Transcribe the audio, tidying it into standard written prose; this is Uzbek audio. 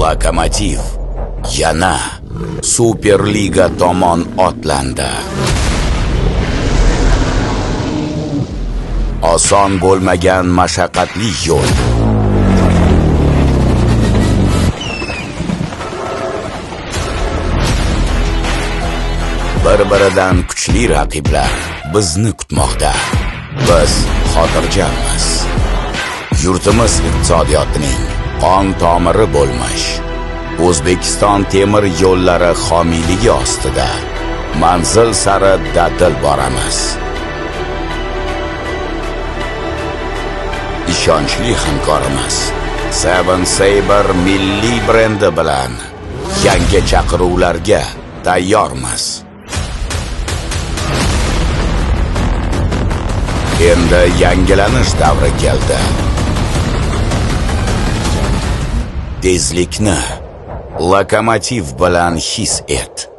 Lokomotiv yana Superliga tomon otlandi. Oson bo'lmagan mashaqqatli yo'l. Bir-biridan kuchli raqiblar bizni kutmoqda. Biz xotirjammiz. Yurtimiz iqtisodiyotining qon tomiri bo'lmish O'zbekiston temir yo'llari xomiyligi ostida manzil sari dadil boramiz. Ishonchli hamkorimiz Seven Saber milliy brendi bilan yangi chaqiruvlarga tayyormiz. Endi yangilanish davri keldi. Tezlikni Lokomotiv bilan his et.